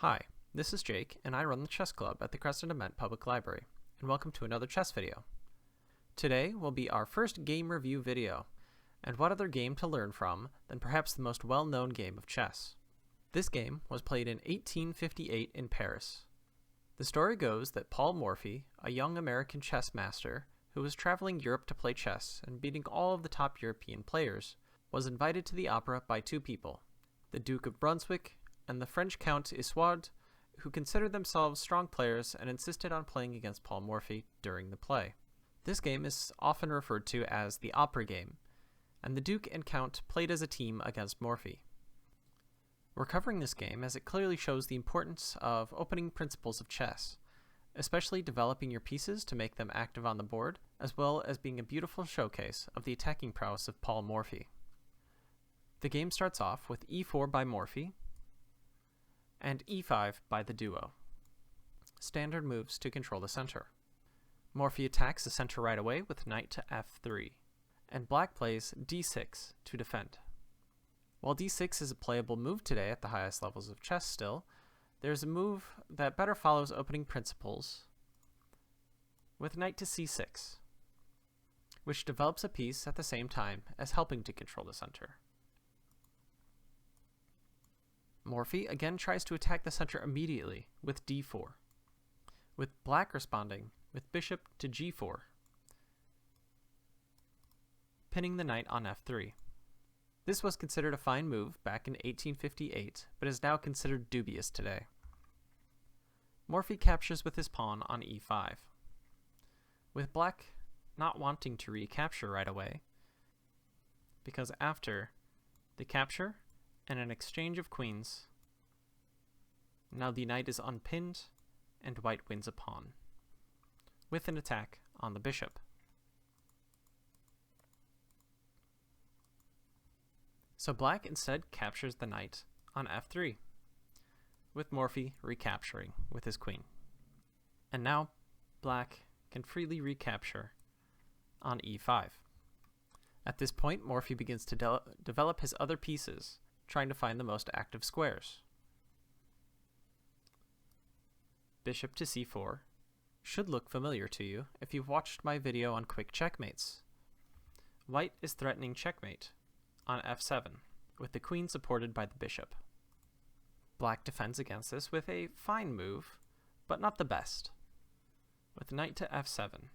Hi, this is Jake, and I run the chess club at the Creston-Dement Public Library, and welcome to another chess video. Today will be our first game review video, and what other game to learn from than perhaps the most well-known game of chess. This game was played in 1858 in Paris. The story goes that Paul Morphy, a young American chess master who was traveling Europe to play chess and beating all of the top European players, was invited to the opera by two people, the Duke of Brunswick and the French Count Isoude, who considered themselves strong players and insisted on playing against Paul Morphy during the play. This game is often referred to as the opera game, and the Duke and Count played as a team against Morphy. We're covering this game as it clearly shows the importance of opening principles of chess, especially developing your pieces to make them active on the board, as well as being a beautiful showcase of the attacking prowess of Paul Morphy. The game starts off with e4 by Morphy, and e5 by the duo. Standard moves to control the center. Morphy attacks the center right away with knight to f3, and black plays d6 to defend. While d6 is a playable move today at the highest levels of chess still, there's a move that better follows opening principles with knight to c6, which develops a piece at the same time as helping to control the center. Morphy again tries to attack the center immediately with d4, with black responding with bishop to g4, pinning the knight on f3. This was considered a fine move back in 1858, but is now considered dubious today. Morphy captures with his pawn on e5, with black not wanting to recapture right away, because after the capture and an exchange of queens, now the knight is unpinned and white wins a pawn, with an attack on the bishop. So black instead captures the knight on f3, with Morphy recapturing with his queen. And now black can freely recapture on e5. At this point, Morphy begins to develop his other pieces, trying to find the most active squares. Bishop to c4 should look familiar to you if you've watched my video on quick checkmates. White is threatening checkmate on f7, with the queen supported by the bishop. Black defends against this with a fine move, but not the best, with knight to f7,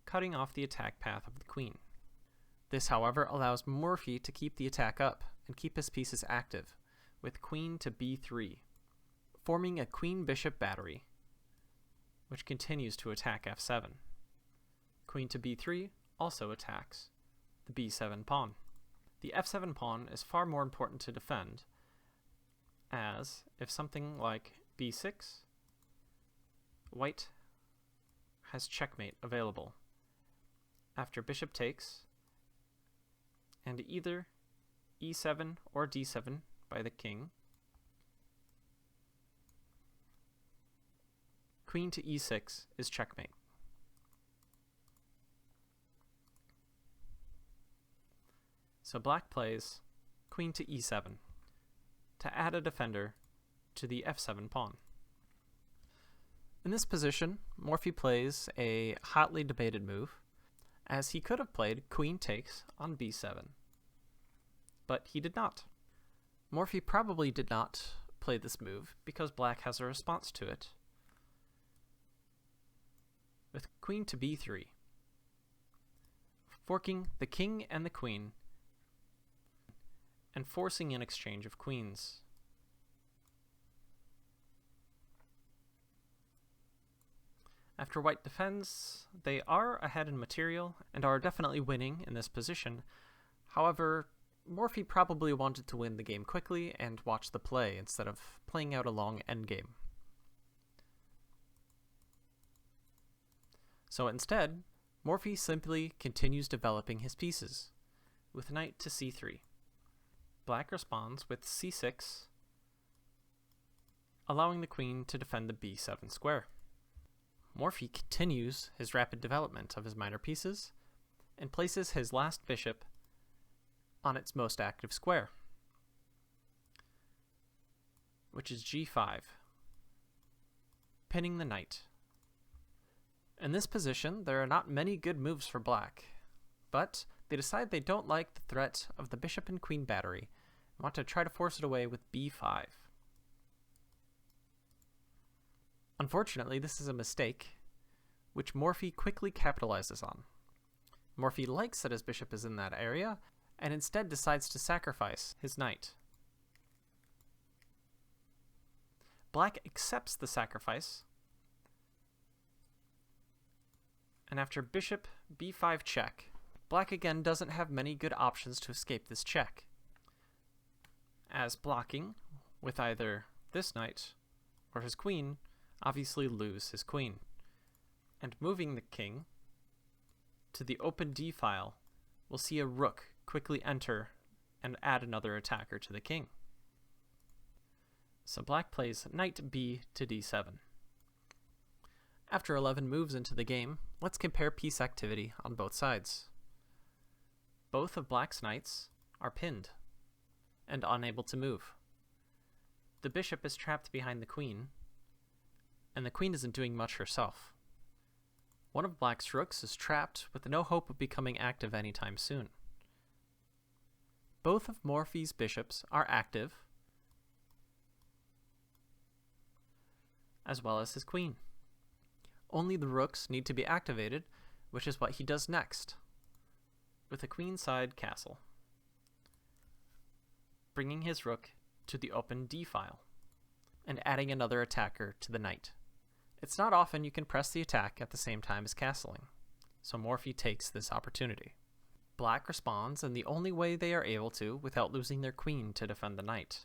cutting off the attack path of the queen. This, however, allows Morphy to keep the attack up and keep his pieces active, with queen to b3, forming a queen-bishop battery, which continues to attack f7. Queen to b3 also attacks the b7 pawn. The f7 pawn is far more important to defend, as if something like b6, white has checkmate available. After bishop takes, and either e7 or d7 by the king, queen to e6 is checkmate. So black plays queen to e7 to add a defender to the f7 pawn. In this position, Morphy plays a hotly debated move, as he could have played queen takes on b7, but he did not. Morphy probably did not play this move because black has a response to it, with queen to b3, forking the king and the queen and forcing an exchange of queens. After white defends, they are ahead in material and are definitely winning in this position. However, Morphy probably wanted to win the game quickly and watch the play instead of playing out a long endgame. So instead, Morphy simply continues developing his pieces, with knight to c3. Black responds with c6, allowing the queen to defend the b7 square. Morphy continues his rapid development of his minor pieces and places his last bishop on its most active square, which is g5, pinning the knight. In this position, there are not many good moves for black, but they decide they don't like the threat of the bishop and queen battery and want to try to force it away with b5. Unfortunately, this is a mistake, which Morphy quickly capitalizes on. Morphy likes that his bishop is in that area, and instead decides to sacrifice his knight. Black accepts the sacrifice, and after bishop b5 check, black again doesn't have many good options to escape this check, as blocking with either this knight or his queen obviously lose his queen, and moving the king to the open d file will see a rook quickly enter and add another attacker to the king. So black plays knight b to d7. After 11 moves into the game, let's compare piece activity on both sides. Both of black's knights are pinned and unable to move. The bishop is trapped behind the queen, and the queen isn't doing much herself. One of black's rooks is trapped with no hope of becoming active anytime soon. Both of Morphy's bishops are active, as well as his queen. Only the rooks need to be activated, which is what he does next, with a queenside castle, bringing his rook to the open d file, and adding another attacker to the knight. It's not often you can press the attack at the same time as castling, so Morphy takes this opportunity. Black responds in the only way they are able to without losing their queen to defend the knight,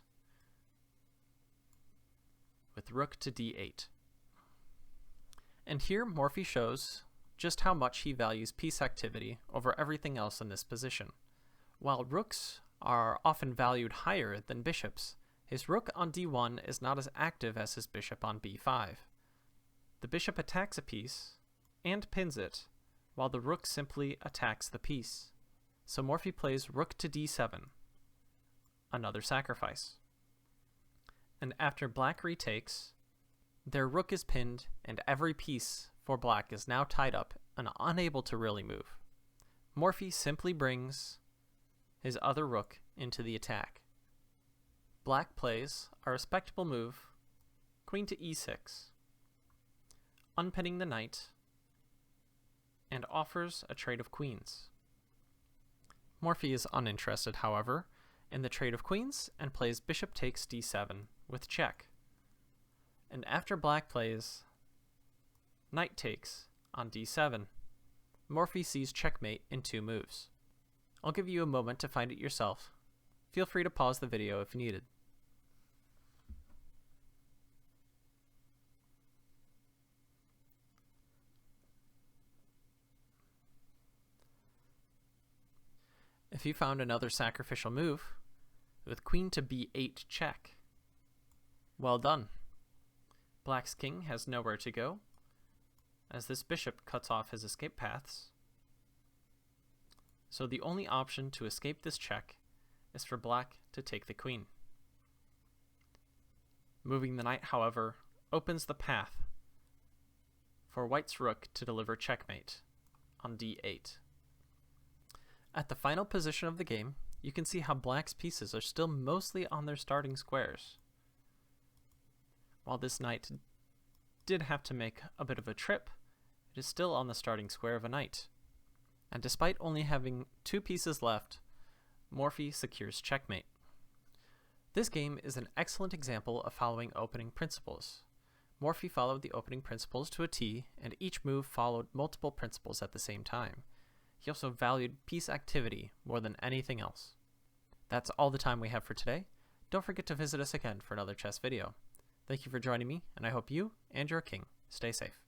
with rook to d8. And here Morphy shows just how much he values piece activity over everything else in this position. While rooks are often valued higher than bishops, his rook on d1 is not as active as his bishop on b5. The bishop attacks a piece and pins it, while the rook simply attacks the piece. So Morphy plays rook to d7, another sacrifice. And after black retakes, their rook is pinned and every piece for black is now tied up and unable to really move. Morphy simply brings his other rook into the attack. Black plays a respectable move, queen to e6, unpinning the knight, and offers a trade of queens. Morphy is uninterested, however, in the trade of queens and plays bishop takes d7 with check. And after black plays knight takes on d7, Morphy sees checkmate in 2 moves. I'll give you a moment to find it yourself. Feel free to pause the video if needed. If you found another sacrificial move, with queen to b8 check, well done. Black's king has nowhere to go, as this bishop cuts off his escape paths. So the only option to escape this check is for black to take the queen. Moving the knight, however, opens the path for white's rook to deliver checkmate on d8. At the final position of the game, you can see how black's pieces are still mostly on their starting squares. While this knight did have to make a bit of a trip, it is still on the starting square of a knight. And despite only having 2 pieces left, Morphy secures checkmate. This game is an excellent example of following opening principles. Morphy followed the opening principles to a T, and each move followed multiple principles at the same time. He also valued piece activity more than anything else. That's all the time we have for today. Don't forget to visit us again for another chess video. Thank you for joining me, and I hope you and your king stay safe.